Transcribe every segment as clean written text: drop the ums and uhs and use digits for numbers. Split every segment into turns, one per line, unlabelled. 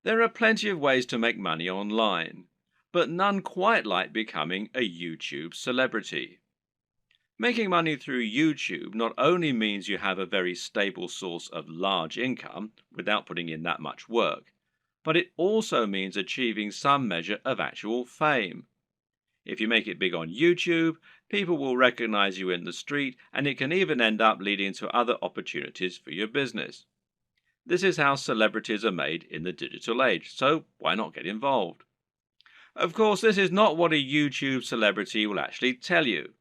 There are plenty of ways to make money online, but none quite like becoming a YouTube celebrity. Making money through YouTube not only means you have a very stable source of large income without putting in that much work, but it also means achieving some measure of actual fame. If you make it big on YouTube, people will recognize you in the street, and it can even end up leading to other opportunities for your business. This is how celebrities are made in the digital age, so why not get involved? Of course, this is not what a YouTube celebrity will actually tell you.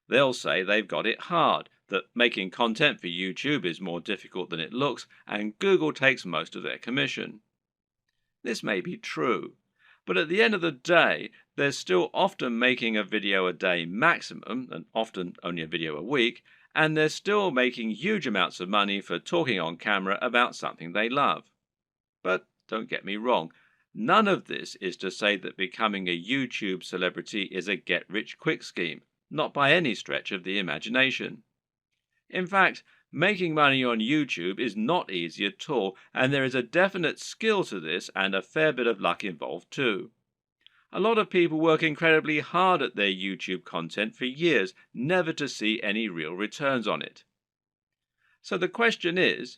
They'll say they've got it hard, that making content for YouTube is more difficult than it looks, and Google takes most of their commission. This may be true, but at the end of the day, they're still often making a video a day maximum, and often only a video a week, and they're still making huge amounts of money for talking on camera about something they love. But don't get me wrong, none of this is to say that becoming a YouTube celebrity is a get-rich-quick scheme, not by any stretch of the imagination. In fact, making money on YouTube is not easy at all, and there is a definite skill to this and a fair bit of luck involved too. A lot of people work incredibly hard at their YouTube content for years, never to see any real returns on it. So the question is,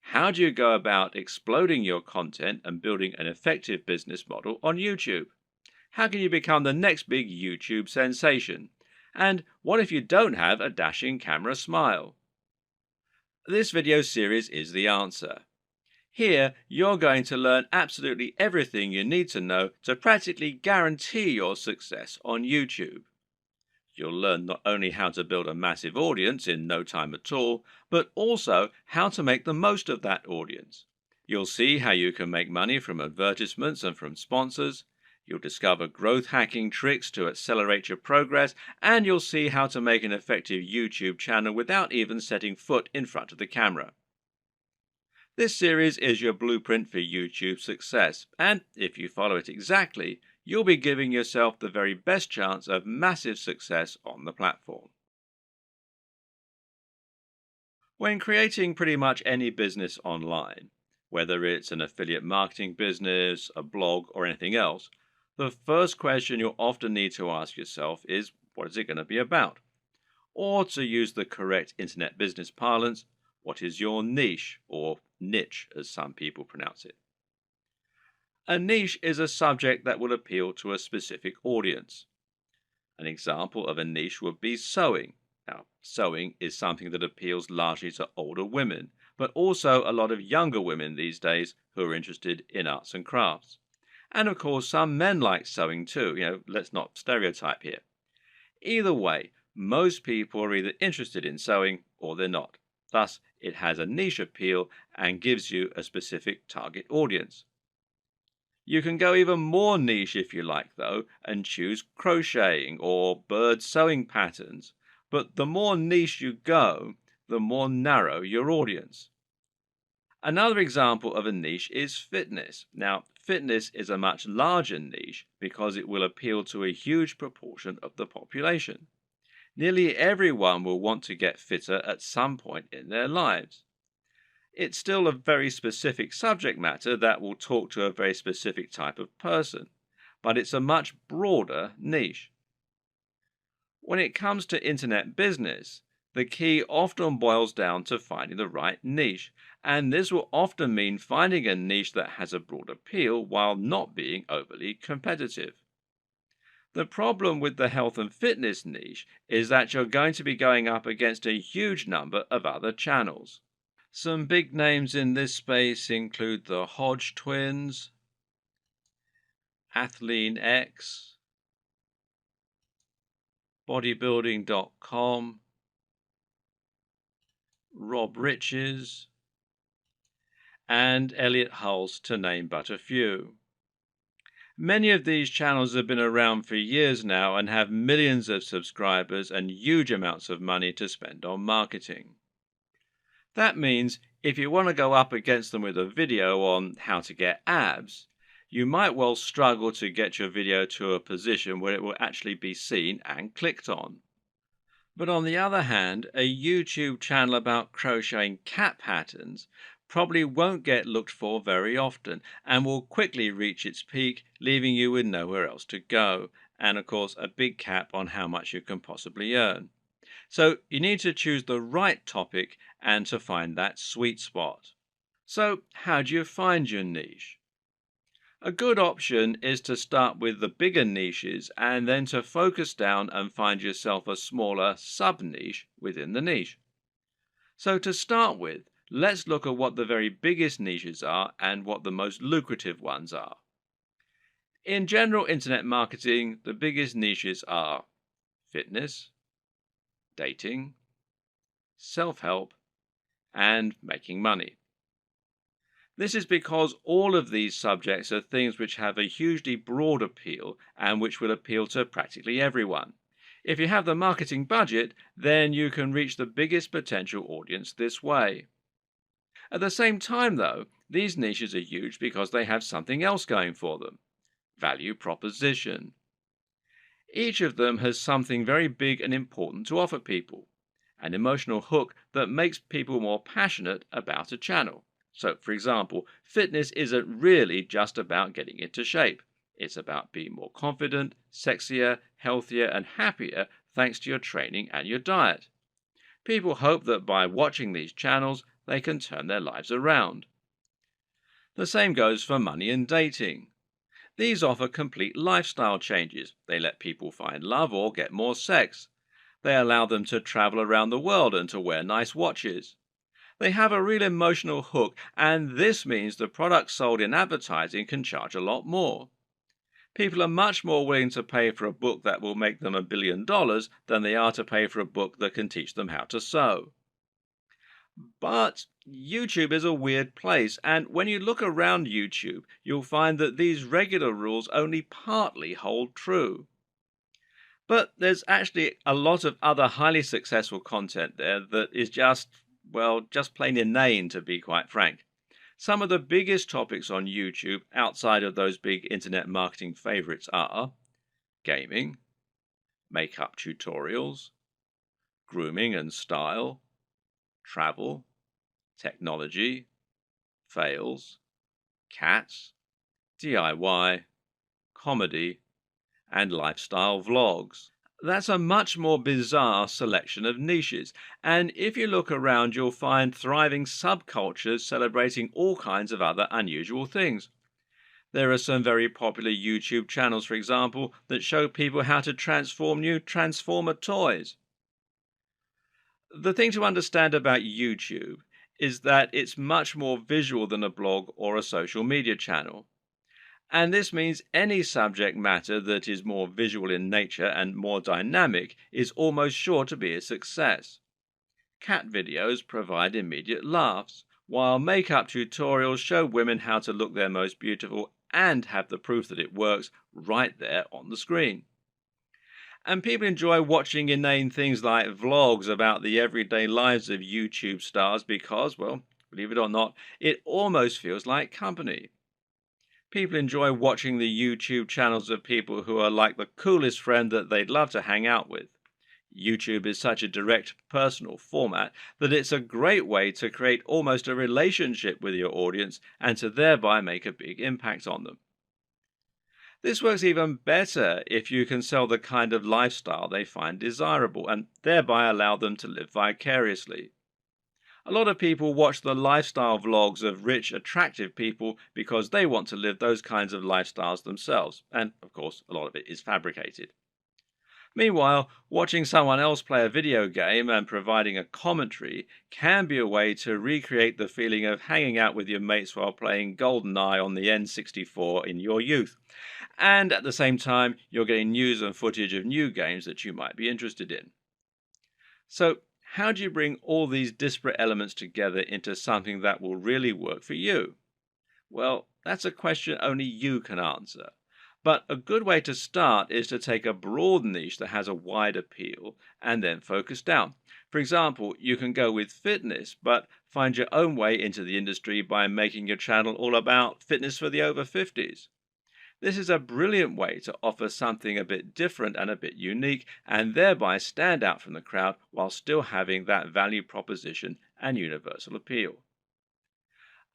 how do you go about exploding your content and building an effective business model on YouTube? How can you become the next big YouTube sensation? And what if you don't have a dashing camera smile? This video series is the answer. Here, you're going to learn absolutely everything you need to know to practically guarantee your success on YouTube. You'll learn not only how to build a massive audience in no time at all, but also how to make the most of that audience. You'll see how you can make money from advertisements and from sponsors. You'll discover growth hacking tricks to accelerate your progress, and you'll see how to make an effective YouTube channel without even setting foot in front of the camera. This series is your blueprint for YouTube success, and if you follow it exactly, you'll be giving yourself the very best chance of massive success on the platform. When creating pretty much any business online, whether it's an affiliate marketing business, a blog, or anything else, the first question you'll often need to ask yourself is, what is it going to be about? Or to use the correct internet business parlance, what is your niche, or niche as some people pronounce it? A niche is a subject that will appeal to a specific audience. An example of a niche would be sewing. Now, sewing is something that appeals largely to older women, but also a lot of younger women these days who are interested in arts and crafts. And of course, some men like sewing too. Let's not stereotype here. Either way, most people are either interested in sewing or they're not. Thus, it has a niche appeal and gives you a specific target audience. You can go even more niche if you like, though, and choose crocheting or bird sewing patterns. But the more niche you go, the more narrow your audience. Another example of a niche is fitness. Now, fitness is a much larger niche because it will appeal to a huge proportion of the population. Nearly everyone will want to get fitter at some point in their lives. It's still a very specific subject matter that will talk to a very specific type of person, but it's a much broader niche. When it comes to internet business, the key often boils down to finding the right niche, and this will often mean finding a niche that has a broad appeal while not being overly competitive. The problem with the health and fitness niche is that you're going to be going up against a huge number of other channels. Some big names in this space include the Hodge twins, Athlean X, bodybuilding.com, Rob Riches, and Elliot Hulse, to name but a few. Many of these channels have been around for years now and have millions of subscribers and huge amounts of money to spend on marketing. That means if you want to go up against them with a video on how to get abs, you might well struggle to get your video to a position where it will actually be seen and clicked on. But on the other hand, a YouTube channel about crocheting cat patterns probably won't get looked for very often and will quickly reach its peak, leaving you with nowhere else to go, and of course, a big cap on how much you can possibly earn. So, you need to choose the right topic and to find that sweet spot. So, how do you find your niche? A good option is to start with the bigger niches and then to focus down and find yourself a smaller sub niche within the niche. So, to start with, let's look at what the very biggest niches are and what the most lucrative ones are. In general internet marketing, the biggest niches are fitness, dating, self help, and making money. This is because all of these subjects are things which have a hugely broad appeal and which will appeal to practically everyone. If you have the marketing budget, then you can reach the biggest potential audience this way. At the same time, though, these niches are huge because they have something else going for them: value proposition. Each of them has something very big and important to offer people, an emotional hook that makes people more passionate about a channel. So, for example, fitness isn't really just about getting into shape. It's about being more confident, sexier, healthier, and happier thanks to your training and your diet. People hope that by watching these channels, they can turn their lives around. The same goes for money and dating. These offer complete lifestyle changes. They let people find love or get more sex. They allow them to travel around the world and to wear nice watches. They have a real emotional hook, and this means the products sold in advertising can charge a lot more. People are much more willing to pay for a book that will make them $1 billion than they are to pay for a book that can teach them how to sew. But YouTube is a weird place, and when you look around YouTube, you'll find that these regular rules only partly hold true. But there's actually a lot of other highly successful content there that is just, well, just plain inane, to be quite frank. Some of the biggest topics on YouTube outside of those big internet marketing favorites are gaming, makeup tutorials, grooming and style, travel, technology, fails, cats, DIY, comedy, and lifestyle vlogs. That's a much more bizarre selection of niches, and if you look around, you'll find thriving subcultures celebrating all kinds of other unusual things. There are some very popular YouTube channels, for example, that show people how to transform new Transformer toys. The thing to understand about YouTube is that it's much more visual than a blog or a social media channel. And this means any subject matter that is more visual in nature and more dynamic is almost sure to be a success. Cat videos provide immediate laughs, while makeup tutorials show women how to look their most beautiful and have the proof that it works right there on the screen. And people enjoy watching inane things like vlogs about the everyday lives of YouTube stars because, well, believe it or not, it almost feels like company. People enjoy watching the YouTube channels of people who are like the coolest friend that they'd love to hang out with. YouTube is such a direct, personal format that it's a great way to create almost a relationship with your audience and to thereby make a big impact on them. This works even better if you can sell the kind of lifestyle they find desirable and thereby allow them to live vicariously. A lot of people watch the lifestyle vlogs of rich, attractive people because they want to live those kinds of lifestyles themselves, and of course, a lot of it is fabricated. Meanwhile, watching someone else play a video game and providing a commentary can be a way to recreate the feeling of hanging out with your mates while playing GoldenEye on the N64 in your youth. And at the same time, you're getting news and footage of new games that you might be interested in. So, how do you bring all these disparate elements together into something that will really work for you? Well, that's a question only you can answer. But a good way to start is to take a broad niche that has a wide appeal and then focus down. For example, you can go with fitness, but find your own way into the industry by making your channel all about fitness for the over 50s. This is a brilliant way to offer something a bit different and a bit unique, and thereby stand out from the crowd while still having that value proposition and universal appeal.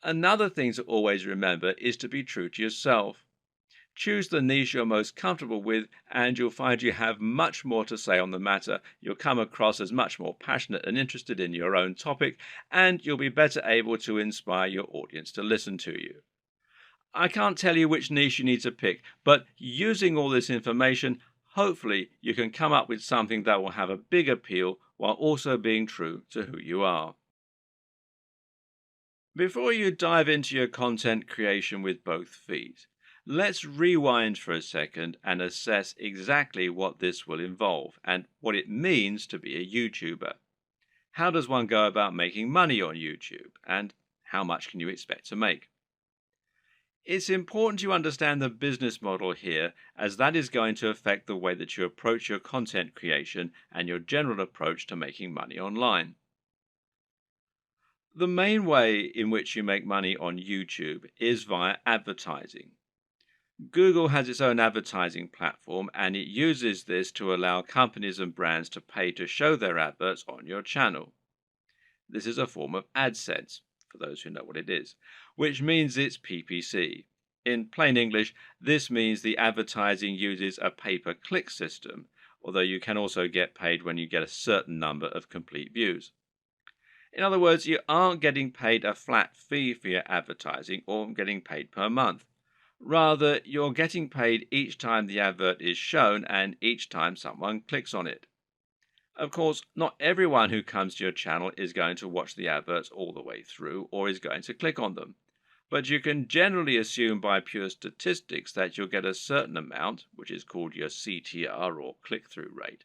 Another thing to always remember is to be true to yourself. Choose the niche you're most comfortable with, and you'll find you have much more to say on the matter. You'll come across as much more passionate and interested in your own topic, and you'll be better able to inspire your audience to listen to you. I can't tell you which niche you need to pick, but using all this information, hopefully you can come up with something that will have a big appeal while also being true to who you are. Before you dive into your content creation with both feet, let's rewind for a second and assess exactly what this will involve and what it means to be a YouTuber. How does one go about making money on YouTube, and how much can you expect to make? It's important you understand the business model here, as that is going to affect the way that you approach your content creation and your general approach to making money online. The main way in which you make money on YouTube is via advertising. Google has its own advertising platform, and it uses this to allow companies and brands to pay to show their adverts on your channel. This is a form of AdSense, for those who know what it is, which means it's PPC. In plain English, this means the advertising uses a pay-per-click system, although you can also get paid when you get a certain number of complete views. In other words, you aren't getting paid a flat fee for your advertising or getting paid per month. Rather, you're getting paid each time the advert is shown and each time someone clicks on it. Of course, not everyone who comes to your channel is going to watch the adverts all the way through or is going to click on them. But you can generally assume by pure statistics that you'll get a certain amount, which is called your CTR or click-through rate.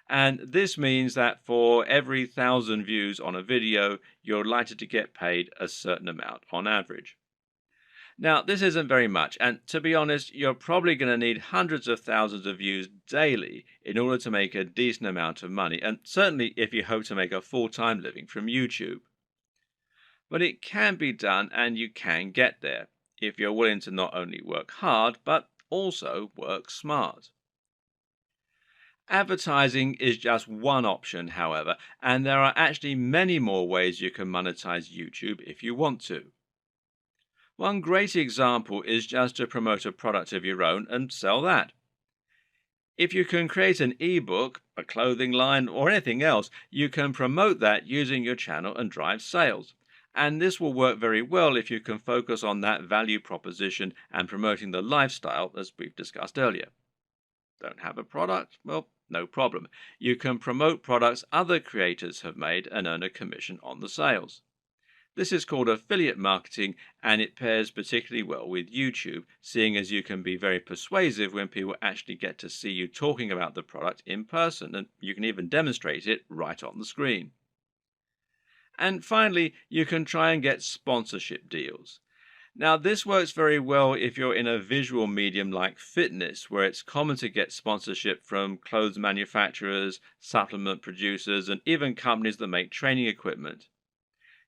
And this means that for every 1,000 views on a video, you're likely to get paid a certain amount on average. Now, this isn't very much, and to be honest, you're probably going to need hundreds of thousands of views daily in order to make a decent amount of money, and certainly if you hope to make a full-time living from YouTube. But it can be done, and you can get there, if you're willing to not only work hard, but also work smart. Advertising is just one option, however, and there are actually many more ways you can monetize YouTube if you want to. One great example is just to promote a product of your own and sell that. If you can create an ebook, a clothing line, or anything else, you can promote that using your channel and drive sales. And this will work very well if you can focus on that value proposition and promoting the lifestyle as we've discussed earlier. Don't have a product? Well, no problem. You can promote products other creators have made and earn a commission on the sales. This is called affiliate marketing, and it pairs particularly well with YouTube, seeing as you can be very persuasive when people actually get to see you talking about the product in person, and you can even demonstrate it right on the screen. And finally, you can try and get sponsorship deals. Now, this works very well if you're in a visual medium like fitness, where it's common to get sponsorship from clothes manufacturers, supplement producers, and even companies that make training equipment.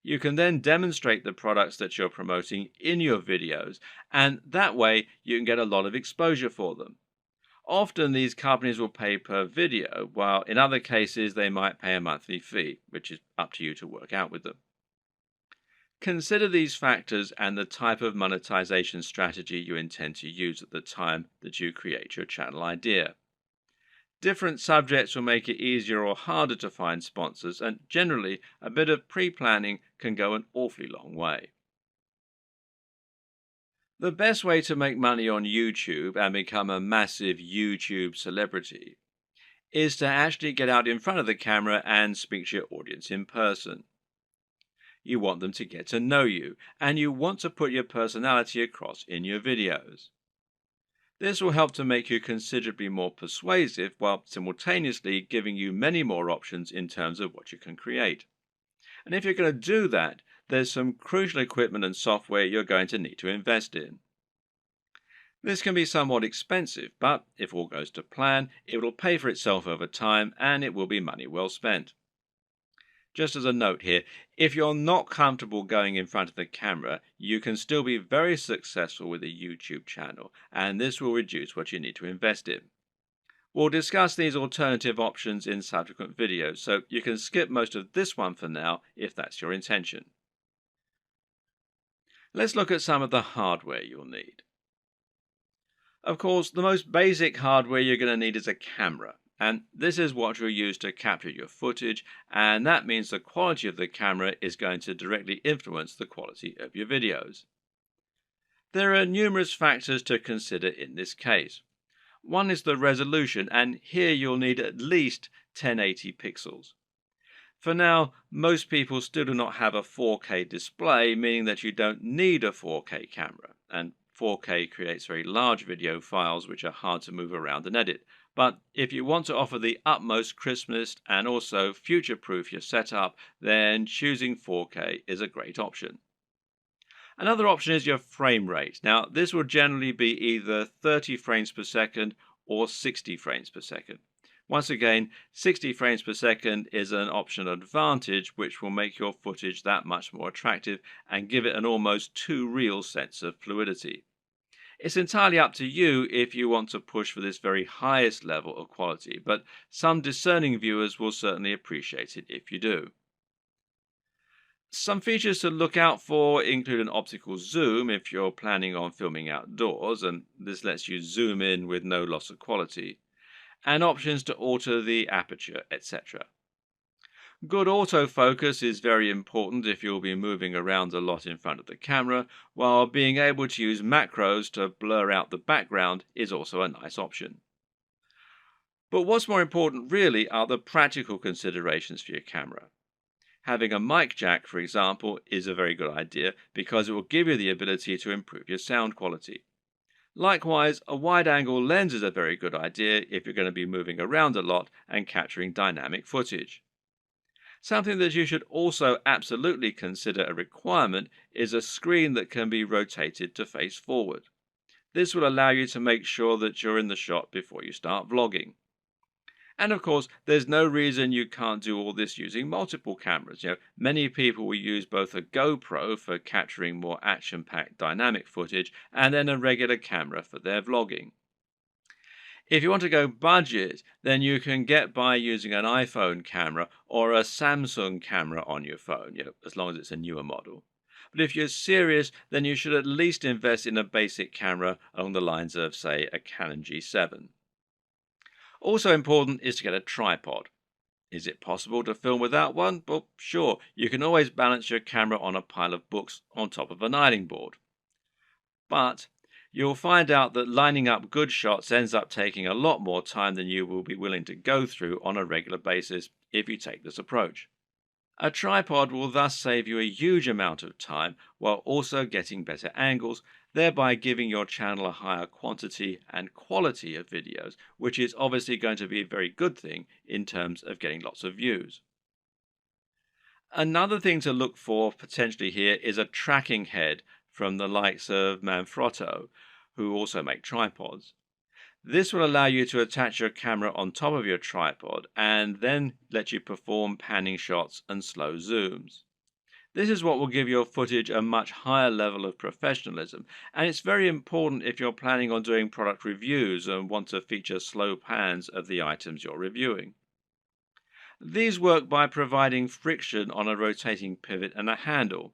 You can then demonstrate the products that you're promoting in your videos, and that way you can get a lot of exposure for them. Often these companies will pay per video, while in other cases they might pay a monthly fee, which is up to you to work out with them. Consider these factors and the type of monetization strategy you intend to use at the time that you create your channel idea. Different subjects will make it easier or harder to find sponsors, and generally a bit of pre-planning can go an awfully long way. The best way to make money on YouTube and become a massive YouTube celebrity is to actually get out in front of the camera and speak to your audience in person. You want them to get to know you, and you want to put your personality across in your videos. This will help to make you considerably more persuasive while simultaneously giving you many more options in terms of what you can create. And if you're going to do that, there's some crucial equipment and software you're going to need to invest in. This can be somewhat expensive, but if all goes to plan, it will pay for itself over time and it will be money well spent. Just as a note here, if you're not comfortable going in front of the camera, you can still be very successful with a YouTube channel, and this will reduce what you need to invest in. We'll discuss these alternative options in subsequent videos, so you can skip most of this one for now if that's your intention. Let's look at some of the hardware you'll need. Of course, the most basic hardware you're going to need is a camera, and this is what you'll use to capture your footage, and that means the quality of the camera is going to directly influence the quality of your videos. There are numerous factors to consider in this case. One is the resolution, and here you'll need at least 1080 pixels. For now, most people still do not have a 4K display, meaning that you don't need a 4K camera, and 4K creates very large video files which are hard to move around and edit. But if you want to offer the utmost crispness and also future-proof your setup, then choosing 4K is a great option. Another option is your frame rate. Now, this will generally be either 30 frames per second or 60 frames per second. Once again, 60 frames per second is an optional advantage which will make your footage that much more attractive and give it an almost too real sense of fluidity. It's entirely up to you if you want to push for this very highest level of quality, but some discerning viewers will certainly appreciate it if you do. Some features to look out for include an optical zoom if you're planning on filming outdoors, and this lets you zoom in with no loss of quality, and options to alter the aperture, etc. Good autofocus is very important if you'll be moving around a lot in front of the camera, while being able to use macros to blur out the background is also a nice option. But what's more important really are the practical considerations for your camera. Having a mic jack, for example, is a very good idea because it will give you the ability to improve your sound quality. Likewise, a wide-angle lens is a very good idea if you're going to be moving around a lot and capturing dynamic footage. Something that you should also absolutely consider a requirement is a screen that can be rotated to face forward. This will allow you to make sure that you're in the shot before you start vlogging. And of course, there's no reason you can't do all this using multiple cameras. Many people will use both a GoPro for capturing more action-packed dynamic footage and then a regular camera for their vlogging. If you want to go budget, then you can get by using an iPhone camera or a Samsung camera on your phone, as long as it's a newer model. But if you're serious, then you should at least invest in a basic camera along the lines of, say, a Canon G7. Also important is to get a tripod. Is it possible to film without one? Well, sure, you can always balance your camera on a pile of books on top of an ironing board. But you'll find out that lining up good shots ends up taking a lot more time than you will be willing to go through on a regular basis if you take this approach. A tripod will thus save you a huge amount of time while also getting better angles, thereby giving your channel a higher quantity and quality of videos, which is obviously going to be a very good thing in terms of getting lots of views. Another thing to look for potentially here is a tracking head from the likes of Manfrotto, who also make tripods. This will allow you to attach your camera on top of your tripod and then let you perform panning shots and slow zooms. This is what will give your footage a much higher level of professionalism, and it's very important if you're planning on doing product reviews and want to feature slow pans of the items you're reviewing. These work by providing friction on a rotating pivot and a handle.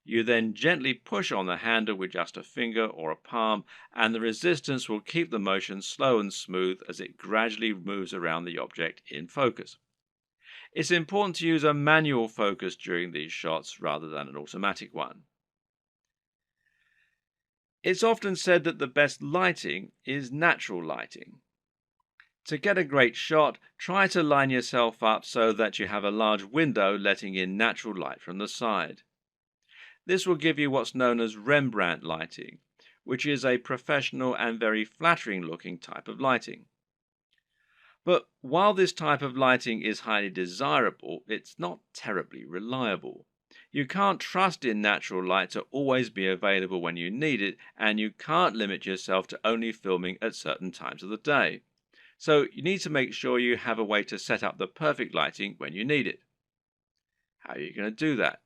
You then gently push on the handle with just a finger or a palm, and the resistance will keep the motion slow and smooth as it gradually moves around the object in focus. It's important to use a manual focus during these shots rather than an automatic one. It's often said that the best lighting is natural lighting. To get a great shot, try to line yourself up so that you have a large window letting in natural light from the side. This will give you what's known as Rembrandt lighting, which is a professional and very flattering looking type of lighting. But while this type of lighting is highly desirable, it's not terribly reliable. You can't trust in natural light to always be available when you need it, and you can't limit yourself to only filming at certain times of the day. So you need to make sure you have a way to set up the perfect lighting when you need it. How are you going to do that?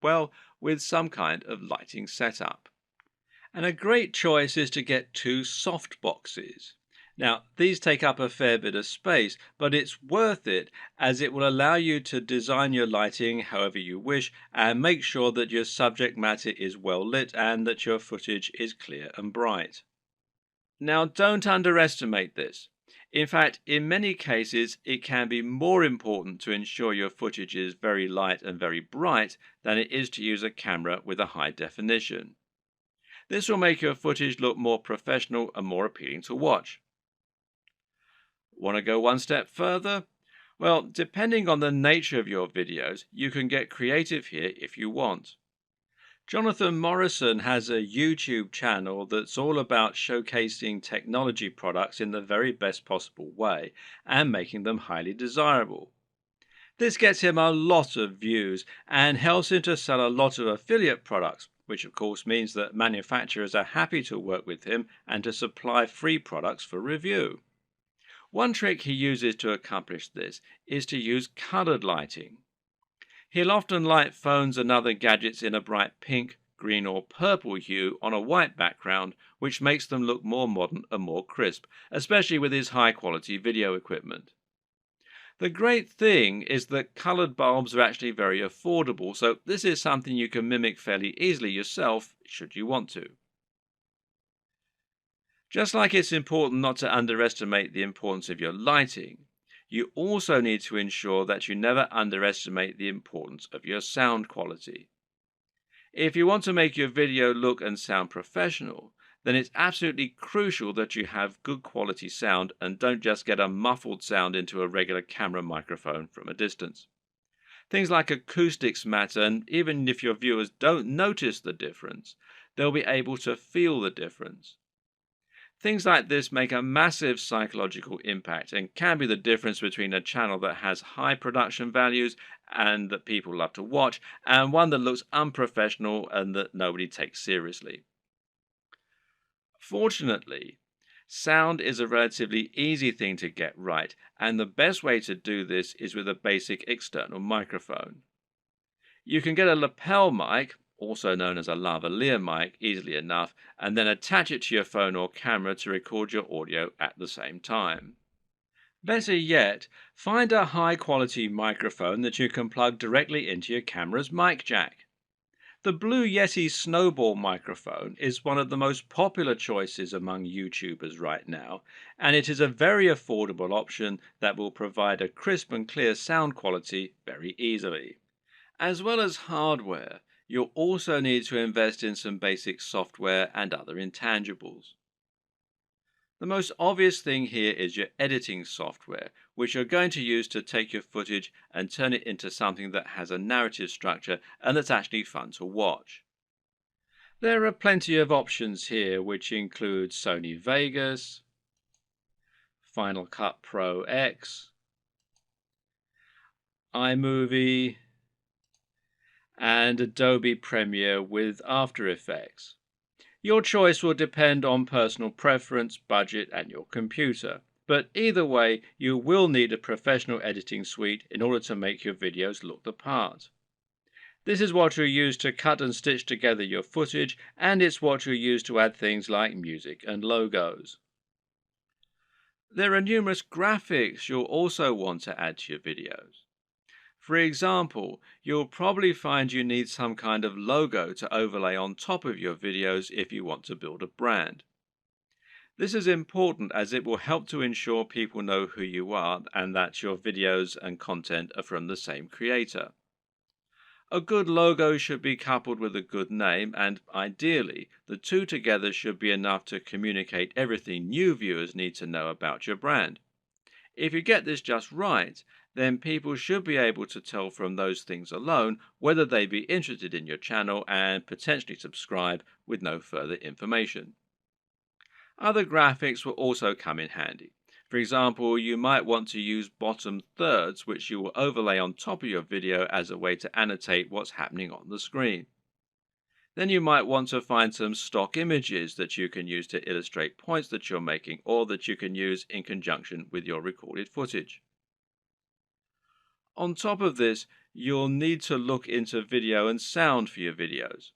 Well, with some kind of lighting setup. And a great choice is to get two soft boxes. Now, these take up a fair bit of space, but it's worth it as it will allow you to design your lighting however you wish and make sure that your subject matter is well lit and that your footage is clear and bright. Now, don't underestimate this. In fact, in many cases, it can be more important to ensure your footage is very light and very bright than it is to use a camera with a high definition. This will make your footage look more professional and more appealing to watch. Want to go one step further? Well, depending on the nature of your videos, you can get creative here if you want. Jonathan Morrison has a YouTube channel that's all about showcasing technology products in the very best possible way and making them highly desirable. This gets him a lot of views and helps him to sell a lot of affiliate products, which of course means that manufacturers are happy to work with him and to supply free products for review. One trick he uses to accomplish this is to use colored lighting. He'll often light phones and other gadgets in a bright pink, green or purple hue on a white background, which makes them look more modern and more crisp, especially with his high-quality video equipment. The great thing is that colored bulbs are actually very affordable, so this is something you can mimic fairly easily yourself, should you want to. Just like it's important not to underestimate the importance of your lighting, you also need to ensure that you never underestimate the importance of your sound quality. If you want to make your video look and sound professional, then it's absolutely crucial that you have good quality sound and don't just get a muffled sound into a regular camera microphone from a distance. Things like acoustics matter, and even if your viewers don't notice the difference, they'll be able to feel the difference. Things like this make a massive psychological impact and can be the difference between a channel that has high production values and that people love to watch, and one that looks unprofessional and that nobody takes seriously. Fortunately, sound is a relatively easy thing to get right, and the best way to do this is with a basic external microphone. You can get a lapel mic, also known as a lavalier mic, easily enough, and then attach it to your phone or camera to record your audio at the same time. Better yet, find a high-quality microphone that you can plug directly into your camera's mic jack. The Blue Yeti Snowball microphone is one of the most popular choices among YouTubers right now, and it is a very affordable option that will provide a crisp and clear sound quality very easily. As well as hardware, you'll also need to invest in some basic software and other intangibles. The most obvious thing here is your editing software, which you're going to use to take your footage and turn it into something that has a narrative structure and that's actually fun to watch. There are plenty of options here, which include Sony Vegas, Final Cut Pro X, iMovie, and Adobe Premiere with After Effects. Your choice will depend on personal preference, budget, and your computer. But either way, you will need a professional editing suite in order to make your videos look the part. This is what you'll use to cut and stitch together your footage, and it's what you'll use to add things like music and logos. There are numerous graphics you'll also want to add to your videos. For example, you'll probably find you need some kind of logo to overlay on top of your videos if you want to build a brand. This is important as it will help to ensure people know who you are and that your videos and content are from the same creator. A good logo should be coupled with a good name, and ideally, the two together should be enough to communicate everything new viewers need to know about your brand. If you get this just right, then people should be able to tell from those things alone whether they be interested in your channel and potentially subscribe with no further information. Other graphics will also come in handy. For example, you might want to use bottom thirds, which you will overlay on top of your video as a way to annotate what's happening on the screen. Then you might want to find some stock images that you can use to illustrate points that you're making or that you can use in conjunction with your recorded footage. On top of this, you'll need to look into video and sound for your videos.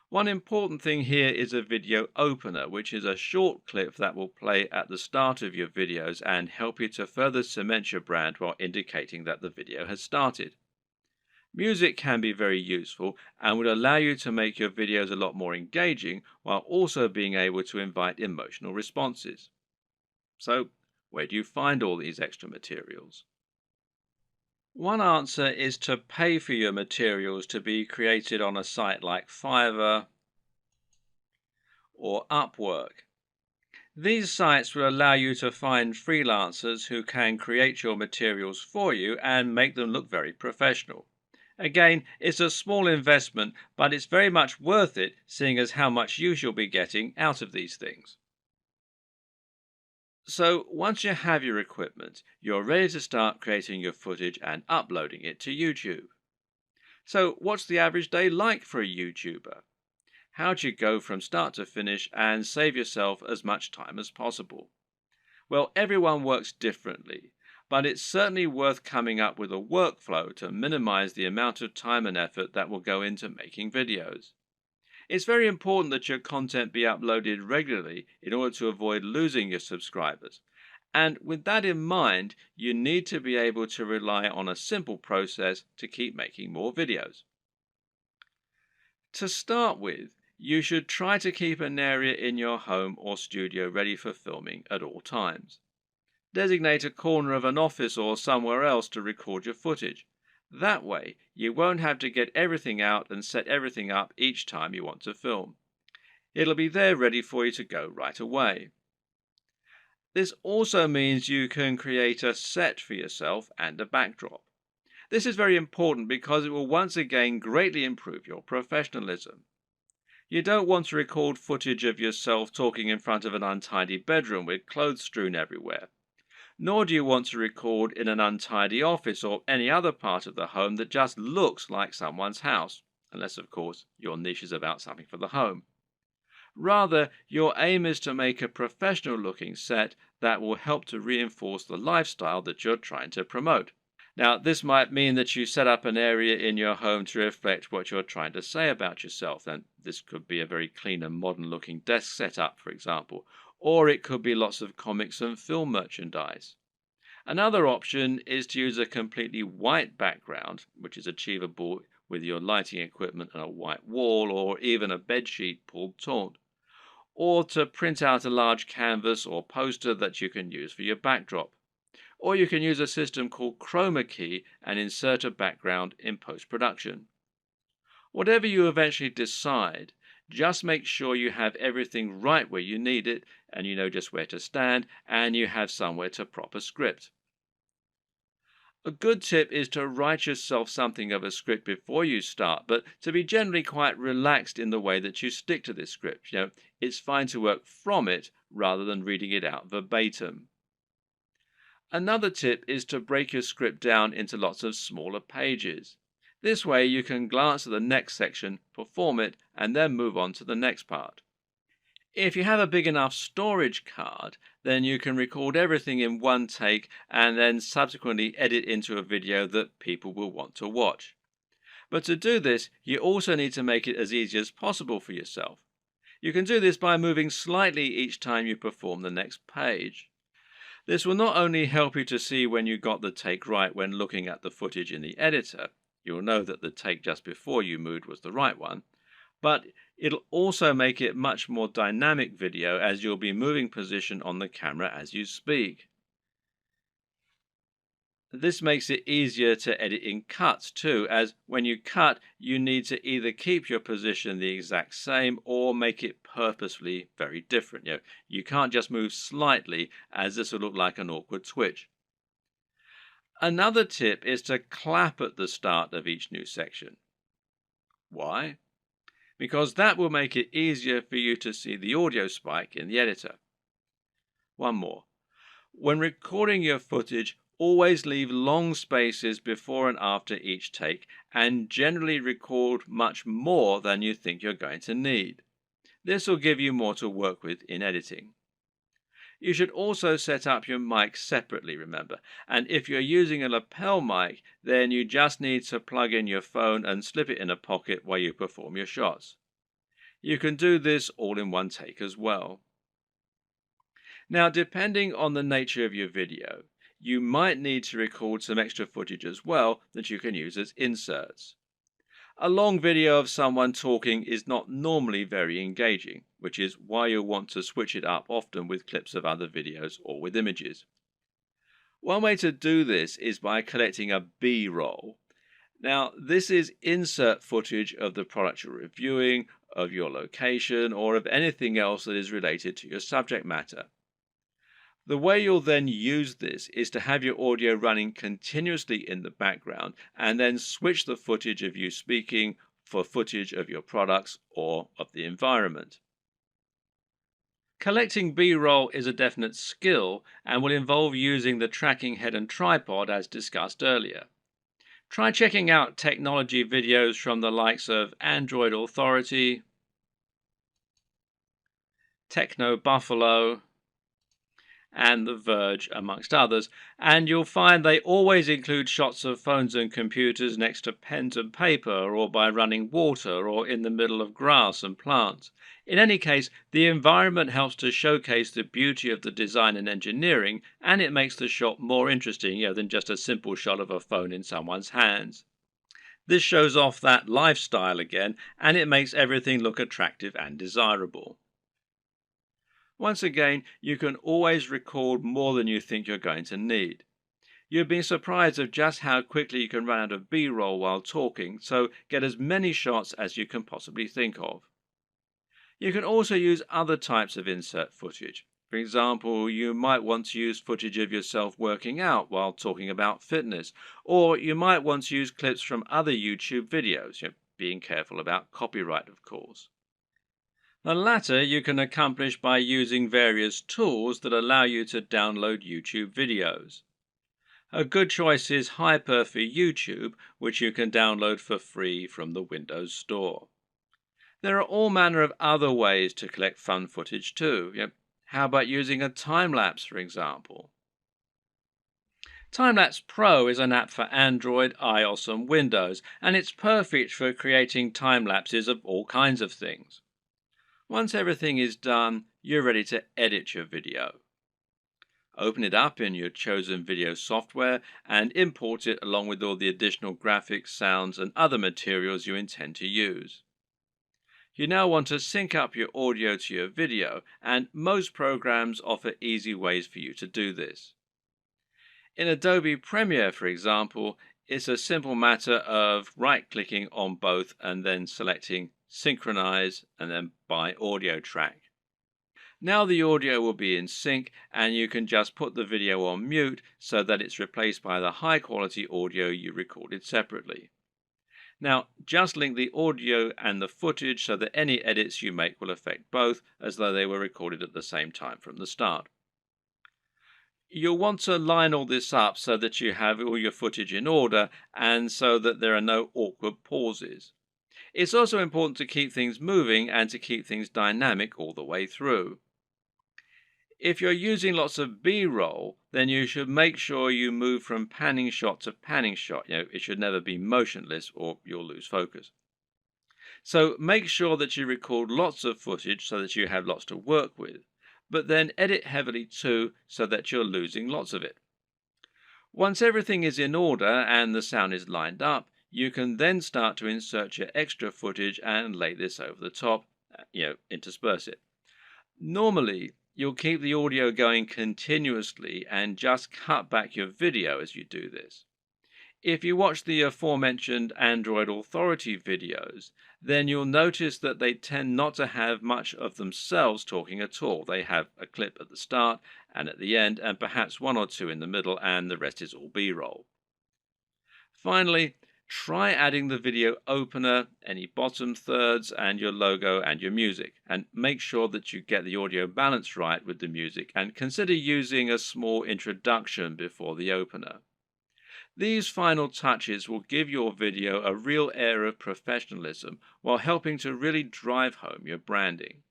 One important thing here is a video opener, which is a short clip that will play at the start of your videos and help you to further cement your brand while indicating that the video has started. Music can be very useful and would allow you to make your videos a lot more engaging while also being able to invite emotional responses. So, where do you find all these extra materials? One answer is to pay for your materials to be created on a site like Fiverr or Upwork. These sites will allow you to find freelancers who can create your materials for you and make them look very professional. Again, it's a small investment, but it's very much worth it, seeing as how much use you'll be getting out of these things. So once you have your equipment, you're ready to start creating your footage and uploading it to YouTube. So what's the average day like for a YouTuber? How do you go from start to finish and save yourself as much time as possible? Well, everyone works differently, but it's certainly worth coming up with a workflow to minimize the amount of time and effort that will go into making videos. It's very important that your content be uploaded regularly in order to avoid losing your subscribers. And with that in mind, you need to be able to rely on a simple process to keep making more videos. To start with, you should try to keep an area in your home or studio ready for filming at all times. Designate a corner of an office or somewhere else to record your footage. That way, you won't have to get everything out and set everything up each time you want to film. It'll be there ready for you to go right away. This also means you can create a set for yourself and a backdrop. This is very important because it will once again greatly improve your professionalism. You don't want to record footage of yourself talking in front of an untidy bedroom with clothes strewn everywhere. Nor do you want to record in an untidy office or any other part of the home that just looks like someone's house, unless of course your niche is about something for the home. Rather, your aim is to make a professional looking set that will help to reinforce the lifestyle that you're trying to promote. Now, this might mean that you set up an area in your home to reflect what you're trying to say about yourself, and this could be a very clean and modern looking desk setup, for example, or it could be lots of comics and film merchandise. Another option is to use a completely white background, which is achievable with your lighting equipment and a white wall or even a bedsheet pulled taut, or to print out a large canvas or poster that you can use for your backdrop. Or you can use a system called chroma key and insert a background in post-production. Whatever you eventually decide, just make sure you have everything right where you need it, and you know just where to stand, and you have somewhere to prop a script. A good tip is to write yourself something of a script before you start, but to be generally quite relaxed in the way that you stick to this script. It's fine to work from it rather than reading it out verbatim. Another tip is to break your script down into lots of smaller pages. This way you can glance at the next section, perform it, and then move on to the next part. If you have a big enough storage card, then you can record everything in one take and then subsequently edit into a video that people will want to watch. But to do this, you also need to make it as easy as possible for yourself. You can do this by moving slightly each time you perform the next page. This will not only help you to see when you got the take right when looking at the footage in the editor, you'll know that the take just before you moved was the right one, but it'll also make it much more dynamic video as you'll be moving position on the camera as you speak. This makes it easier to edit in cuts too, as when you cut, you need to either keep your position the exact same or make it purposefully very different. You can't just move slightly, as this will look like an awkward twitch. Another tip is to clap at the start of each new section. Why? Because that will make it easier for you to see the audio spike in the editor. One more. When recording your footage, always leave long spaces before and after each take, and generally record much more than you think you're going to need. This will give you more to work with in editing. You should also set up your mic separately, remember, and if you're using a lapel mic, then you just need to plug in your phone and slip it in a pocket while you perform your shots. You can do this all in one take as well. Now, depending on the nature of your video, you might need to record some extra footage as well that you can use as inserts. A long video of someone talking is not normally very engaging, which is why you'll want to switch it up often with clips of other videos or with images. One way to do this is by collecting a B-roll. Now, this is insert footage of the product you're reviewing, of your location, or of anything else that is related to your subject matter. The way you'll then use this is to have your audio running continuously in the background and then switch the footage of you speaking for footage of your products or of the environment. Collecting B-roll is a definite skill and will involve using the tracking head and tripod as discussed earlier. Try checking out technology videos from the likes of Android Authority, Techno Buffalo, and The Verge, amongst others, and you'll find they always include shots of phones and computers next to pens and paper, or by running water, or in the middle of grass and plants. In any case, the environment helps to showcase the beauty of the design and engineering, and it makes the shot more interesting, than just a simple shot of a phone in someone's hands. This shows off that lifestyle again, and it makes everything look attractive and desirable. Once again, you can always record more than you think you're going to need. You've been surprised of just how quickly you can run out of B-roll while talking, so get as many shots as you can possibly think of. You can also use other types of insert footage. For example, you might want to use footage of yourself working out while talking about fitness, or you might want to use clips from other YouTube videos, being careful about copyright, of course. The latter you can accomplish by using various tools that allow you to download YouTube videos. A good choice is Hyper for YouTube, which you can download for free from the Windows Store. There are all manner of other ways to collect fun footage too. How about using a time-lapse, for example? Time-lapse Pro is an app for Android, iOS and Windows, and it's perfect for creating time-lapses of all kinds of things. Once everything is done, you're ready to edit your video. Open it up in your chosen video software and import it along with all the additional graphics, sounds and other materials you intend to use. You now want to sync up your audio to your video, and most programs offer easy ways for you to do this. In Adobe Premiere, for example, it's a simple matter of right-clicking on both and then selecting Synchronize and then by audio track. Now the audio will be in sync and you can just put the video on mute so that it's replaced by the high quality audio you recorded separately. Now just link the audio and the footage so that any edits you make will affect both as though they were recorded at the same time from the start. You'll want to line all this up so that you have all your footage in order and so that there are no awkward pauses. It's also important to keep things moving and to keep things dynamic all the way through. If you're using lots of B-roll, then you should make sure you move from panning shot to panning shot. It should never be motionless or you'll lose focus. So make sure that you record lots of footage so that you have lots to work with, but then edit heavily too so that you're losing lots of it. Once everything is in order and the sound is lined up, you can then start to insert your extra footage and lay this over the top, intersperse it. Normally, you'll keep the audio going continuously and just cut back your video as you do this. If you watch the aforementioned Android Authority videos, then you'll notice that they tend not to have much of themselves talking at all. They have a clip at the start and at the end, and perhaps one or two in the middle, and the rest is all B-roll. Finally, try adding the video opener, any bottom thirds, and your logo and your music, and make sure that you get the audio balance right with the music, and consider using a small introduction before the opener. These final touches will give your video a real air of professionalism while helping to really drive home your branding.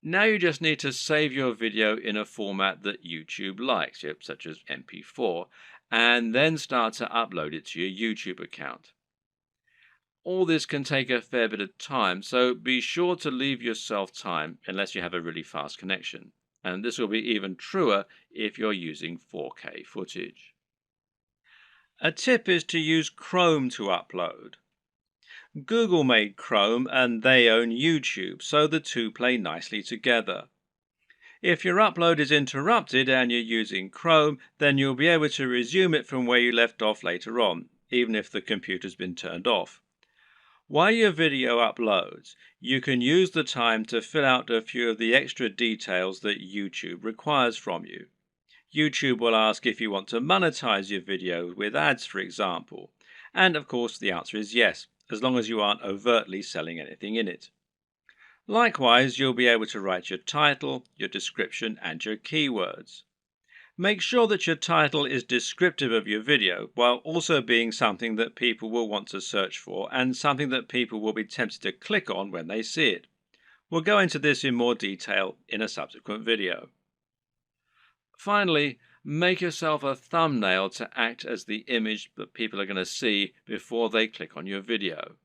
Now you just need to save your video in a format that YouTube likes, such as MP4, and then start to upload it to your YouTube account. All this can take a fair bit of time, so be sure to leave yourself time unless you have a really fast connection. And this will be even truer if you're using 4K footage. A tip is to use Chrome to upload. Google made Chrome and they own YouTube, so the two play nicely together. If your upload is interrupted and you're using Chrome, then you'll be able to resume it from where you left off later on, even if the computer's been turned off. While your video uploads, you can use the time to fill out a few of the extra details that YouTube requires from you. YouTube will ask if you want to monetize your video with ads, for example. And of course, the answer is yes, as long as you aren't overtly selling anything in it. Likewise, you'll be able to write your title, your description, and your keywords. Make sure that your title is descriptive of your video, while also being something that people will want to search for and something that people will be tempted to click on when they see it. We'll go into this in more detail in a subsequent video. Finally, make yourself a thumbnail to act as the image that people are going to see before they click on your video.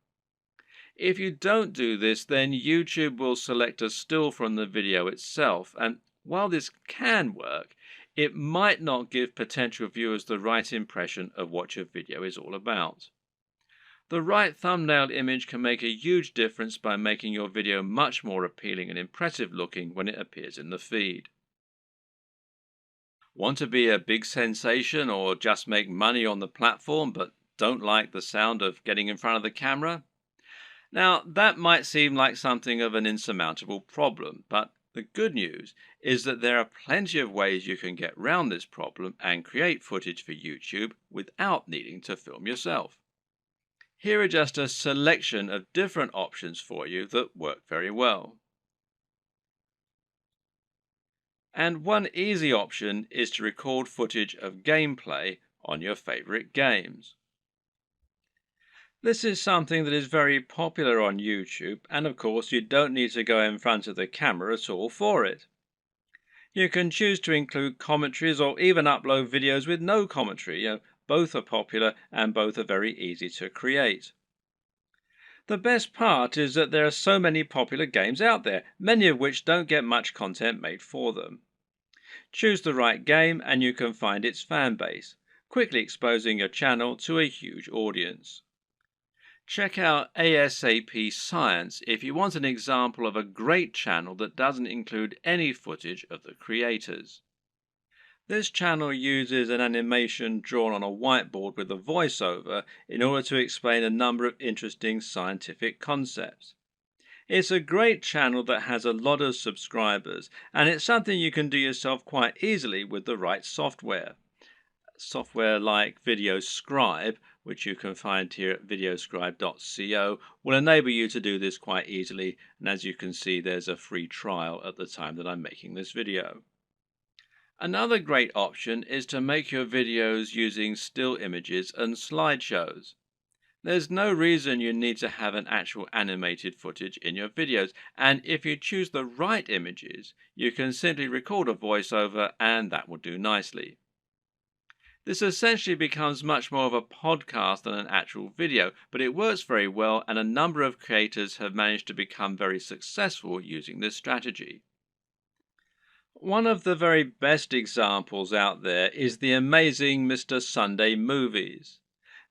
If you don't do this, then YouTube will select a still from the video itself, and while this can work, it might not give potential viewers the right impression of what your video is all about. The right thumbnail image can make a huge difference by making your video much more appealing and impressive looking when it appears in the feed. Want to be a big sensation or just make money on the platform but don't like the sound of getting in front of the camera? Now, that might seem like something of an insurmountable problem, but the good news is that there are plenty of ways you can get around this problem and create footage for YouTube without needing to film yourself. Here are just a selection of different options for you that work very well. And one easy option is to record footage of gameplay on your favorite games. This is something that is very popular on YouTube, and of course you don't need to go in front of the camera at all for it. You can choose to include commentaries or even upload videos with no commentary. Both are popular and both are very easy to create. The best part is that there are so many popular games out there, many of which don't get much content made for them. Choose the right game and you can find its fan base, quickly exposing your channel to a huge audience. Check out ASAP Science if you want an example of a great channel that doesn't include any footage of the creators. This channel uses an animation drawn on a whiteboard with a voiceover in order to explain a number of interesting scientific concepts. It's a great channel that has a lot of subscribers, and it's something you can do yourself quite easily with the right software. Software like VideoScribe, which you can find here at videoscribe.co, will enable you to do this quite easily, and as you can see, there's a free trial at the time that I'm making this video. Another great option is to make your videos using still images and slideshows. There's no reason you need to have an actual animated footage in your videos, and if you choose the right images, you can simply record a voiceover and that will do nicely. This essentially becomes much more of a podcast than an actual video, but it works very well and a number of creators have managed to become very successful using this strategy. One of the very best examples out there is the amazing Mr. Sunday Movies.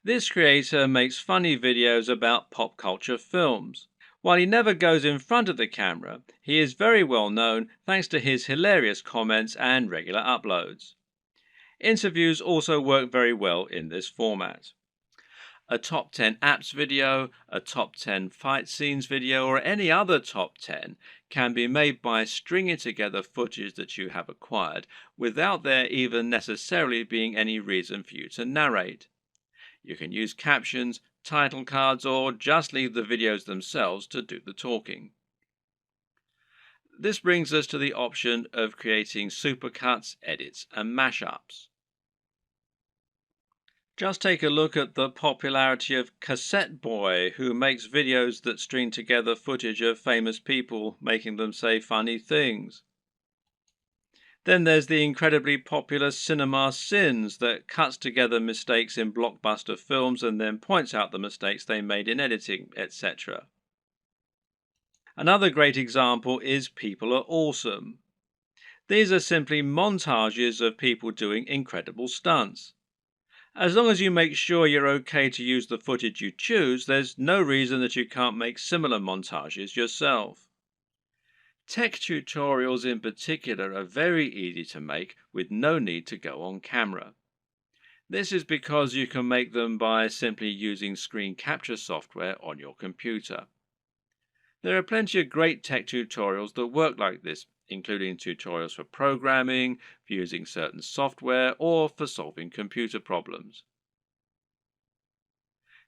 This creator makes funny videos about pop culture films. While he never goes in front of the camera, he is very well known thanks to his hilarious comments and regular uploads. Interviews also work very well in this format. A top 10 apps video, a top 10 fight scenes video, or any other top 10 can be made by stringing together footage that you have acquired without there even necessarily being any reason for you to narrate. You can use captions, title cards, or just leave the videos themselves to do the talking. This brings us to the option of creating supercuts, edits, and mashups. Just take a look at the popularity of Cassette Boy, who makes videos that string together footage of famous people making them say funny things. Then there's the incredibly popular cinema sins that cuts together mistakes in blockbuster films and then points out the mistakes they made in editing, etc. Another great example is People Are Awesome. These are simply montages of people doing incredible stunts. As long as you make sure you're okay to use the footage you choose, there's no reason that you can't make similar montages yourself. Tech tutorials in particular are very easy to make with no need to go on camera. This is because you can make them by simply using screen capture software on your computer. There are plenty of great tech tutorials that work like this, including tutorials for programming, for using certain software, or for solving computer problems.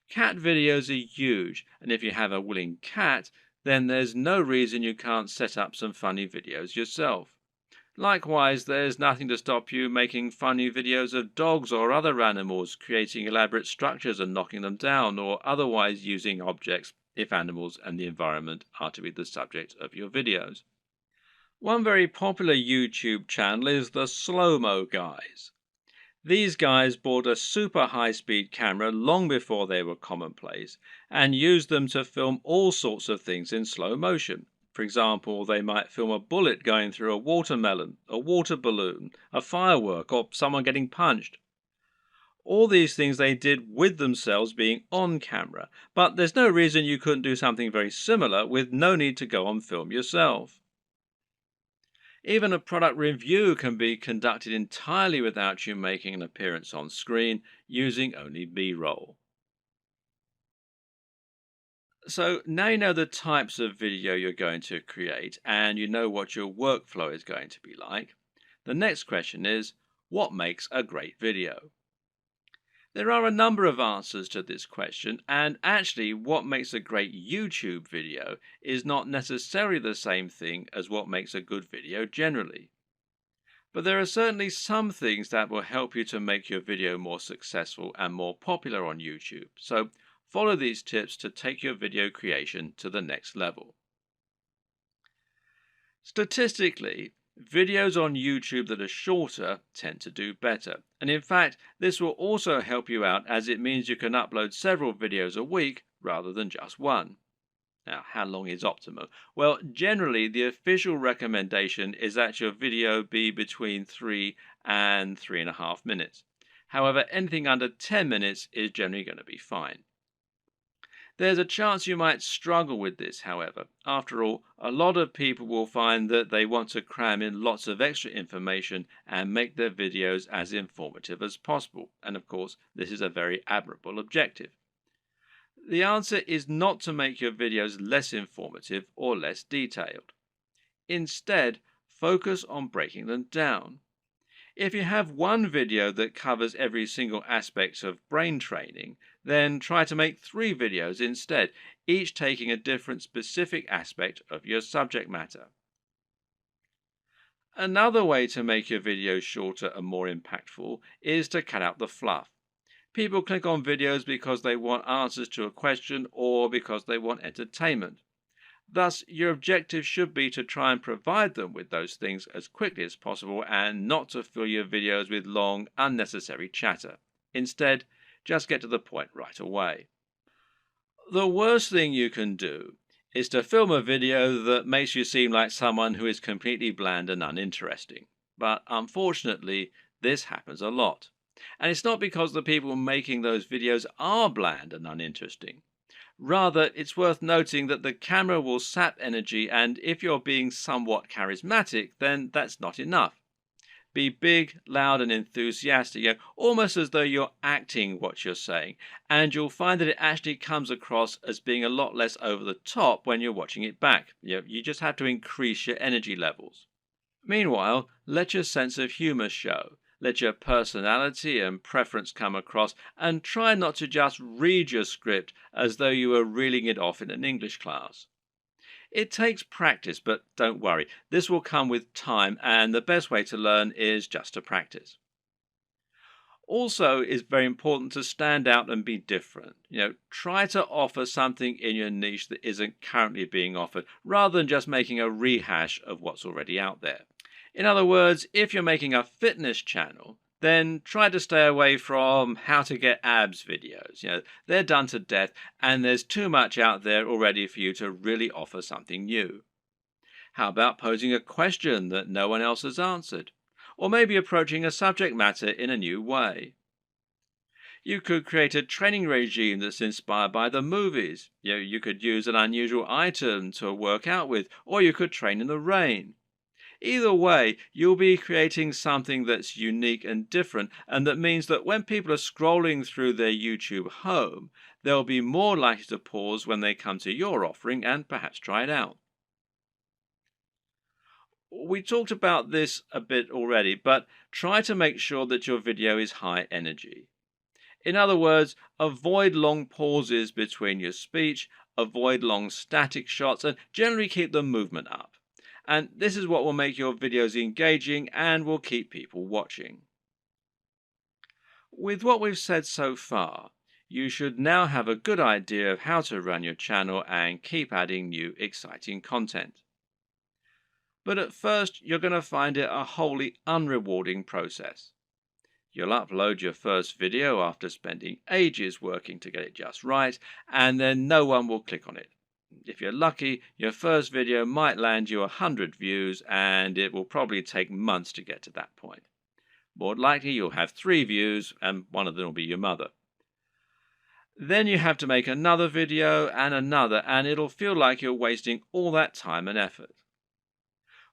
Cat videos are huge, and if you have a willing cat, then there's no reason you can't set up some funny videos yourself. Likewise, there's nothing to stop you making funny videos of dogs or other animals, creating elaborate structures and knocking them down, or otherwise using objects if animals and the environment are to be the subject of your videos. One very popular YouTube channel is the Slow-Mo Guys. These guys bought a super high-speed camera long before they were commonplace and used them to film all sorts of things in slow motion. For example, they might film a bullet going through a watermelon, a water balloon, a firework, or someone getting punched. All these things they did with themselves being on camera, but there's no reason you couldn't do something very similar with no need to go on film yourself. Even a product review can be conducted entirely without you making an appearance on screen, using only B-roll. So now you know the types of video you're going to create and you know what your workflow is going to be like. The next question is, what makes a great video? There are a number of answers to this question, and actually what makes a great YouTube video is not necessarily the same thing as what makes a good video generally. But there are certainly some things that will help you to make your video more successful and more popular on YouTube. So follow these tips to take your video creation to the next level. Statistically, videos on YouTube that are shorter tend to do better. And in fact, this will also help you out as it means you can upload several videos a week rather than just one. Now, how long is optimum? Well, generally, the official recommendation is that your video be between 3 and 3.5 minutes. However, anything under 10 minutes is generally going to be fine. There's a chance you might struggle with this, however. After all, a lot of people will find that they want to cram in lots of extra information and make their videos as informative as possible. And of course, this is a very admirable objective. The answer is not to make your videos less informative or less detailed. Instead, focus on breaking them down. If you have one video that covers every single aspect of brain training, then try to make 3 videos instead, each taking a different specific aspect of your subject matter. Another way to make your videos shorter and more impactful is to cut out the fluff. People click on videos because they want answers to a question or because they want entertainment. Thus, your objective should be to try and provide them with those things as quickly as possible and not to fill your videos with long, unnecessary chatter. Instead, just get to the point right away. The worst thing you can do is to film a video that makes you seem like someone who is completely bland and uninteresting. But unfortunately, this happens a lot. And it's not because the people making those videos are bland and uninteresting. Rather, it's worth noting that the camera will sap energy, and if you're being somewhat charismatic, then that's not enough. Be big, loud, and enthusiastic, almost as though you're acting what you're saying, and you'll find that it actually comes across as being a lot less over the top when you're watching it back. You just have to increase your energy levels. Meanwhile, let your sense of humor show. Let your personality and preference come across, and try not to just read your script as though you were reeling it off in an English class. It takes practice, but don't worry, this will come with time, and the best way to learn is just to practice. Also, it's very important to stand out and be different. Try to offer something in your niche that isn't currently being offered, rather than just making a rehash of what's already out there. In other words, if you're making a fitness channel, then try to stay away from how to get abs videos. They're done to death, and there's too much out there already for you to really offer something new. How about posing a question that no one else has answered? Or maybe approaching a subject matter in a new way? You could create a training regime that's inspired by the movies. You could use an unusual item to work out with, or you could train in the rain. Either way, you'll be creating something that's unique and different, and that means that when people are scrolling through their YouTube home, they'll be more likely to pause when they come to your offering and perhaps try it out. We talked about this a bit already, but try to make sure that your video is high energy. In other words, avoid long pauses between your speech, avoid long static shots, and generally keep the movement up. And this is what will make your videos engaging and will keep people watching. With what we've said so far, you should now have a good idea of how to run your channel and keep adding new exciting content. But at first, you're going to find it a wholly unrewarding process. You'll upload your first video after spending ages working to get it just right, and then no one will click on it. If you're lucky, your first video might land you 100 views, and it will probably take months to get to that point. More likely, you'll have 3 views, and one of them will be your mother. Then you have to make another video and another, and it'll feel like you're wasting all that time and effort.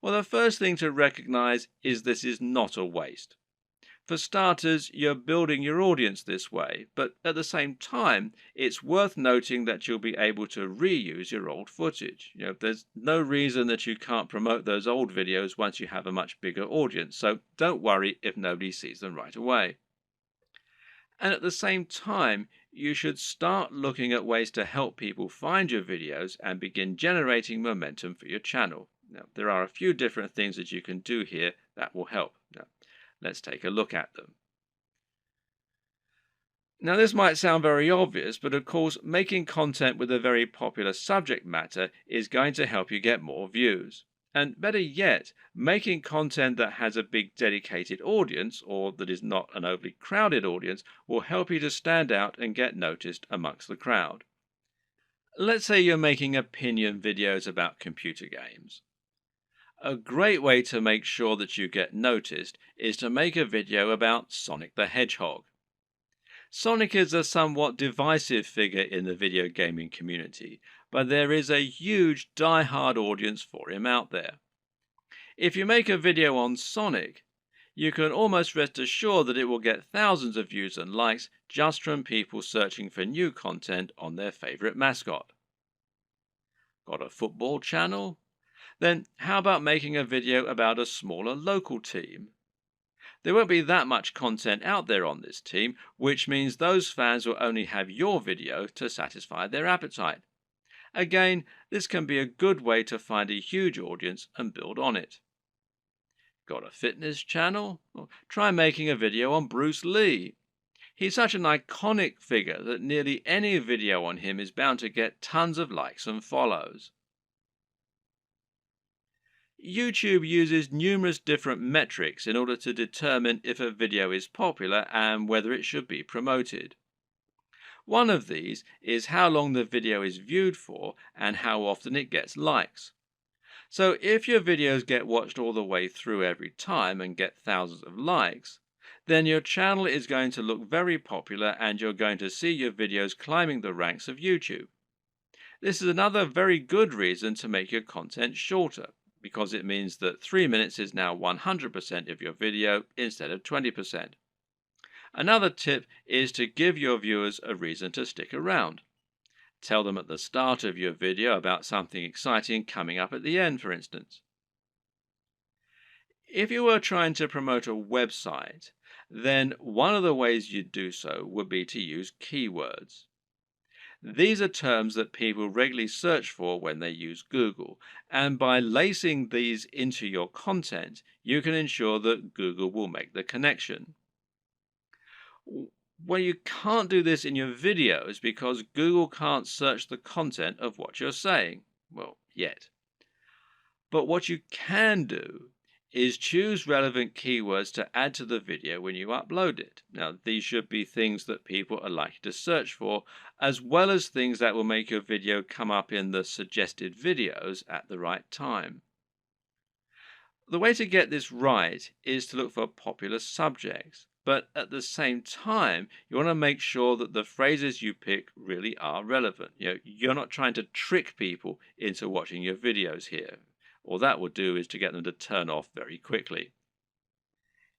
Well, the first thing to recognize is this is not a waste. For starters, you're building your audience this way, but at the same time, it's worth noting that you'll be able to reuse your old footage. There's no reason that you can't promote those old videos once you have a much bigger audience, so don't worry if nobody sees them right away. And at the same time, you should start looking at ways to help people find your videos and begin generating momentum for your channel. Now, there are a few different things that you can do here that will help. Let's take a look at them. Now, this might sound very obvious, but of course, making content with a very popular subject matter is going to help you get more views. And better yet, making content that has a big dedicated audience, or that is not an overly crowded audience, will help you to stand out and get noticed amongst the crowd. Let's say you're making opinion videos about computer games. A great way to make sure that you get noticed is to make a video about Sonic the Hedgehog. Sonic is a somewhat divisive figure in the video gaming community, but there is a huge die-hard audience for him out there. If you make a video on Sonic, you can almost rest assured that it will get thousands of views and likes just from people searching for new content on their favorite mascot. Got a football channel? Then how about making a video about a smaller local team? There won't be that much content out there on this team, which means those fans will only have your video to satisfy their appetite. Again, this can be a good way to find a huge audience and build on it. Got a fitness channel? Well, try making a video on Bruce Lee. He's such an iconic figure that nearly any video on him is bound to get tons of likes and follows. YouTube uses numerous different metrics in order to determine if a video is popular and whether it should be promoted. One of these is how long the video is viewed for and how often it gets likes. So if your videos get watched all the way through every time and get thousands of likes, then your channel is going to look very popular and you're going to see your videos climbing the ranks of YouTube. This is another very good reason to make your content shorter, because it means that 3 minutes is now 100% of your video instead of 20%. Another tip is to give your viewers a reason to stick around. Tell them at the start of your video about something exciting coming up at the end, for instance. If you were trying to promote a website, then one of the ways you'd do so would be to use keywords. These are terms that people regularly search for when they use Google, and by lacing these into your content, you can ensure that Google will make the connection. Well, you can't do this in your videos because Google can't search the content of what you're saying. Well, yet. But what you can do is choose relevant keywords to add to the video when you upload it. Now, these should be things that people are likely to search for, as well as things that will make your video come up in the suggested videos at the right time. The way to get this right is to look for popular subjects, but at the same time, you want to make sure that the phrases you pick really are relevant. You're not trying to trick people into watching your videos here. All that will do is to get them to turn off very quickly.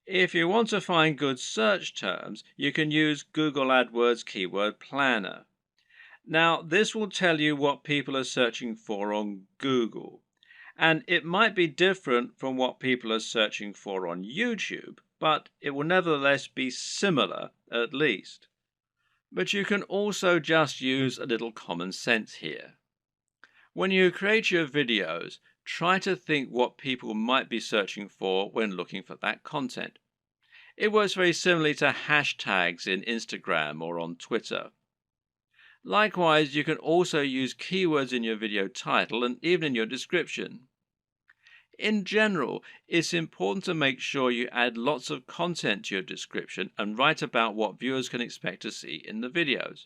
If you want to find good search terms, you can use Google AdWords Keyword Planner. Now, this will tell you what people are searching for on Google. And it might be different from what people are searching for on YouTube, but it will nevertheless be similar at least. But you can also just use a little common sense here. When you create your videos, try to think what people might be searching for when looking for that content. It works very similarly to hashtags in Instagram or on Twitter. Likewise, you can also use keywords in your video title and even in your description. In general, it's important to make sure you add lots of content to your description and write about what viewers can expect to see in the videos.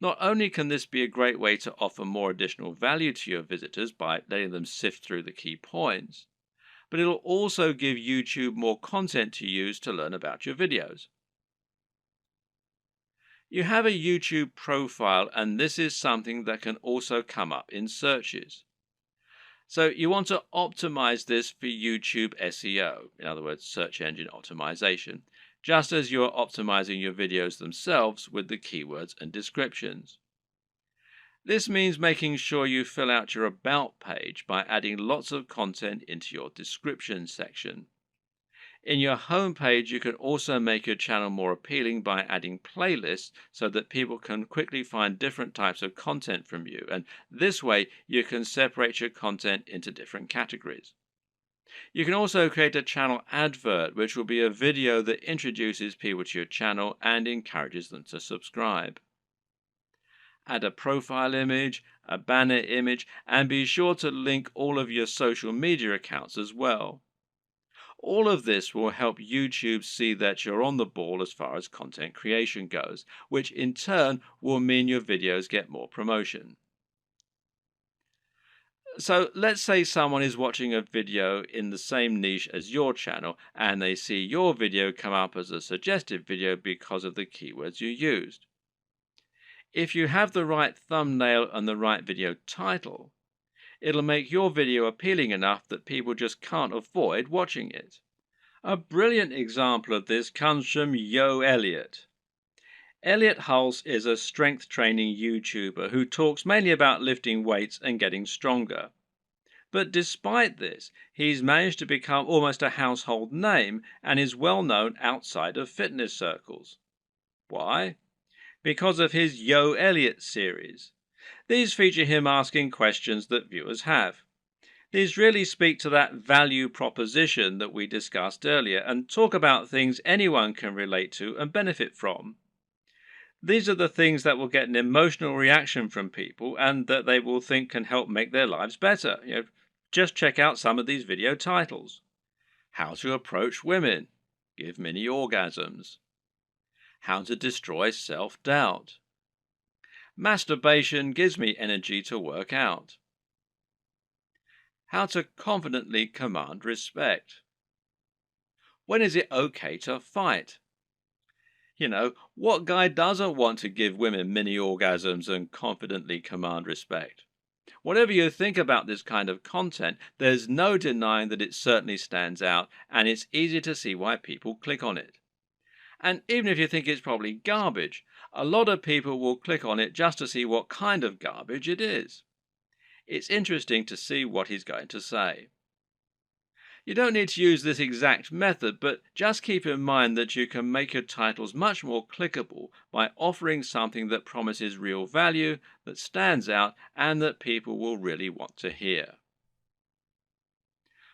Not only can this be a great way to offer more additional value to your visitors by letting them sift through the key points, but it'll also give YouTube more content to use to learn about your videos. You have a YouTube profile, and this is something that can also come up in searches. So you want to optimize this for YouTube SEO, in other words, search engine optimization, just as you're optimizing your videos themselves with the keywords and descriptions. This means making sure you fill out your About page by adding lots of content into your description section. In your home page, you can also make your channel more appealing by adding playlists so that people can quickly find different types of content from you, and this way you can separate your content into different categories. You can also create a channel advert, which will be a video that introduces people to your channel and encourages them to subscribe. Add a profile image, a banner image, and be sure to link all of your social media accounts as well. All of this will help YouTube see that you're on the ball as far as content creation goes, which in turn will mean your videos get more promotion. So let's say someone is watching a video in the same niche as your channel and they see your video come up as a suggested video because of the keywords you used. If you have the right thumbnail and the right video title, it'll make your video appealing enough that people just can't avoid watching it. A brilliant example of this comes from Yo Elliott. Elliott Hulse is a strength training YouTuber who talks mainly about lifting weights and getting stronger. But despite this, he's managed to become almost a household name and is well known outside of fitness circles. Why? Because of his Yo Elliott series. These feature him asking questions that viewers have. These really speak to that value proposition that we discussed earlier and talk about things anyone can relate to and benefit from. These are the things that will get an emotional reaction from people and that they will think can help make their lives better. Just check out some of these video titles. How to approach women. Give mini orgasms. How to destroy self-doubt. Masturbation gives me energy to work out. How to confidently command respect. When is it okay to fight? What guy doesn't want to give women mini orgasms and confidently command respect? Whatever you think about this kind of content, there's no denying that it certainly stands out, and it's easy to see why people click on it. And even if you think it's probably garbage, a lot of people will click on it just to see what kind of garbage it is. It's interesting to see what he's going to say. You don't need to use this exact method, but just keep in mind that you can make your titles much more clickable by offering something that promises real value, that stands out, and that people will really want to hear.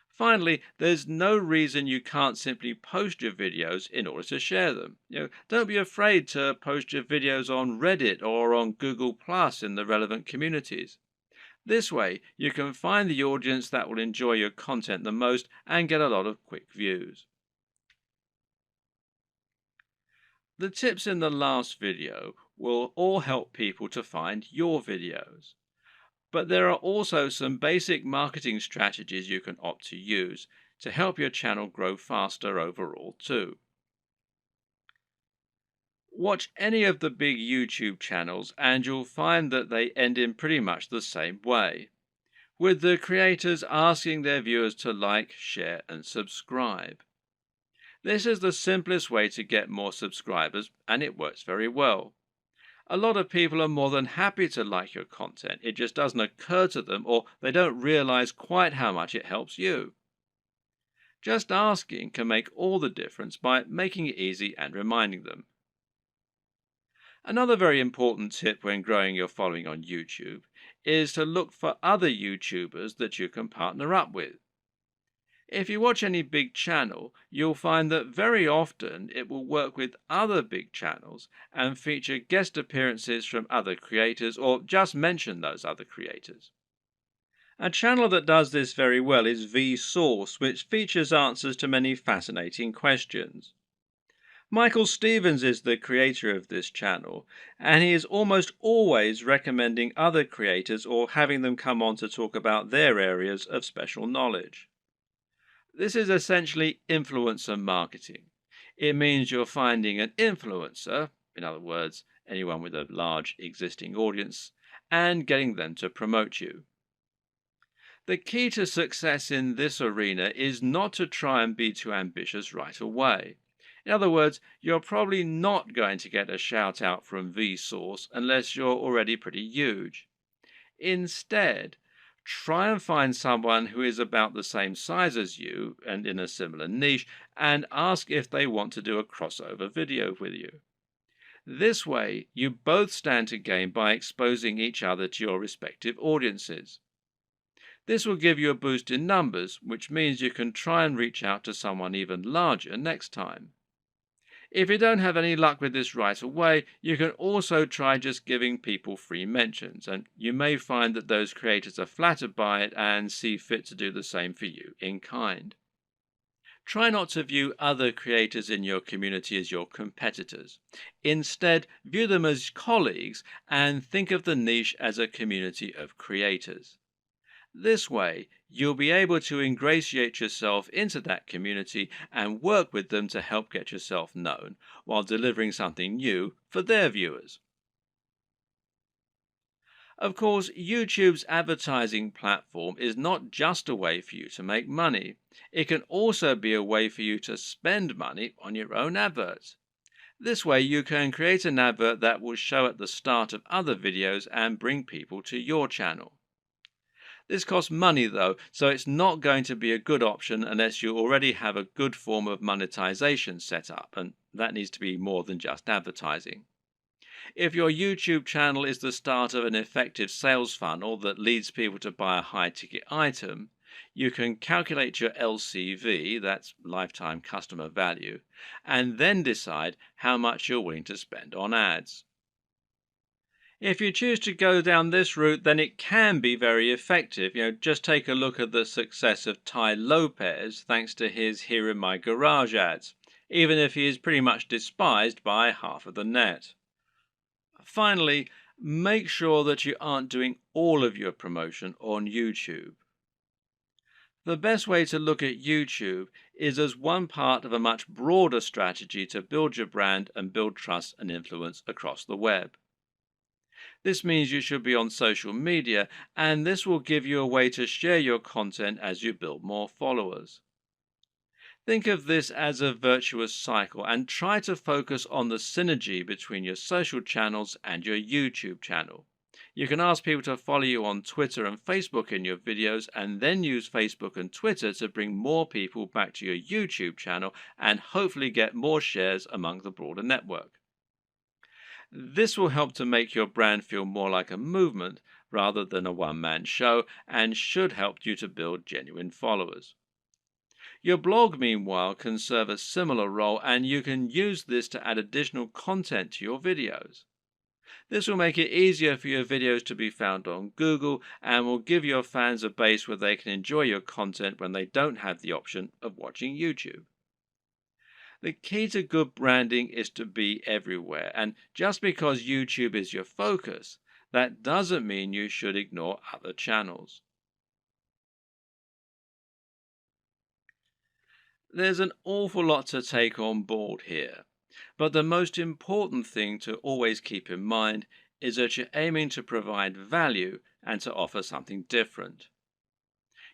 Finally, there's no reason you can't simply post your videos in order to share them. Don't be afraid to post your videos on Reddit or on Google Plus in the relevant communities. This way, you can find the audience that will enjoy your content the most and get a lot of quick views. The tips in the last video will all help people to find your videos. But there are also some basic marketing strategies you can opt to use to help your channel grow faster overall too. Watch any of the big YouTube channels and you'll find that they end in pretty much the same way, with the creators asking their viewers to like, share and subscribe. This is the simplest way to get more subscribers and it works very well. A lot of people are more than happy to like your content. It just doesn't occur to them, or they don't realize quite how much it helps you. Just asking can make all the difference by making it easy and reminding them. Another very important tip when growing your following on YouTube is to look for other YouTubers that you can partner up with. If you watch any big channel, you'll find that very often it will work with other big channels and feature guest appearances from other creators or just mention those other creators. A channel that does this very well is Vsauce, which features answers to many fascinating questions. Michael Stevens is the creator of this channel, and he is almost always recommending other creators or having them come on to talk about their areas of special knowledge. This is essentially influencer marketing. It means you're finding an influencer, in other words, anyone with a large existing audience, and getting them to promote you. The key to success in this arena is not to try and be too ambitious right away. In other words, you're probably not going to get a shout out from Vsauce unless you're already pretty huge. Instead, try and find someone who is about the same size as you and in a similar niche and ask if they want to do a crossover video with you. This way, you both stand to gain by exposing each other to your respective audiences. This will give you a boost in numbers, which means you can try and reach out to someone even larger next time. If you don't have any luck with this right away, you can also try just giving people free mentions, and you may find that those creators are flattered by it and see fit to do the same for you in kind. Try not to view other creators in your community as your competitors. Instead, view them as colleagues and think of the niche as a community of creators. This way, you'll be able to ingratiate yourself into that community and work with them to help get yourself known while delivering something new for their viewers. Of course, YouTube's advertising platform is not just a way for you to make money. It can also be a way for you to spend money on your own adverts. This way, you can create an advert that will show at the start of other videos and bring people to your channel. This costs money though, so it's not going to be a good option unless you already have a good form of monetization set up, and that needs to be more than just advertising. If your YouTube channel is the start of an effective sales funnel that leads people to buy a high-ticket item, you can calculate your LCV, that's lifetime customer value, and then decide how much you're willing to spend on ads. If you choose to go down this route, then it can be very effective. Just take a look at the success of Tai Lopez thanks to his Here in My Garage ads, even if he is pretty much despised by half of the net. Finally, make sure that you aren't doing all of your promotion on YouTube. The best way to look at YouTube is as one part of a much broader strategy to build your brand and build trust and influence across the web. This means you should be on social media, and this will give you a way to share your content as you build more followers. Think of this as a virtuous cycle and try to focus on the synergy between your social channels and your YouTube channel. You can ask people to follow you on Twitter and Facebook in your videos and then use Facebook and Twitter to bring more people back to your YouTube channel and hopefully get more shares among the broader network. This will help to make your brand feel more like a movement rather than a one-man show and should help you to build genuine followers. Your blog, meanwhile, can serve a similar role and you can use this to add additional content to your videos. This will make it easier for your videos to be found on Google and will give your fans a base where they can enjoy your content when they don't have the option of watching YouTube. The key to good branding is to be everywhere, and just because YouTube is your focus, that doesn't mean you should ignore other channels. There's an awful lot to take on board here, but the most important thing to always keep in mind is that you're aiming to provide value and to offer something different.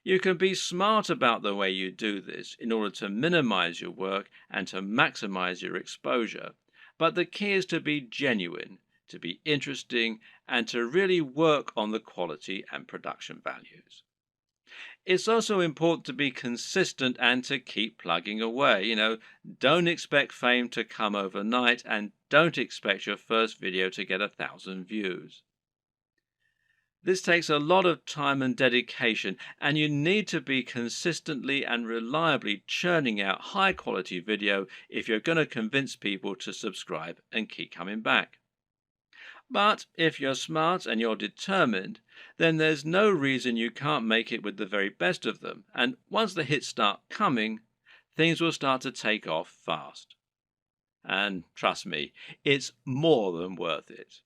You can be smart about the way you do this in order to minimize your work and to maximize your exposure, but the key is to be genuine, to be interesting, and to really work on the quality and production values. It's also important to be consistent and to keep plugging away. Don't expect fame to come overnight and don't expect your first video to get 1,000 views. This takes a lot of time and dedication, and you need to be consistently and reliably churning out high quality video if you're going to convince people to subscribe and keep coming back. But if you're smart and you're determined, then there's no reason you can't make it with the very best of them. And once the hits start coming, things will start to take off fast. And trust me, it's more than worth it.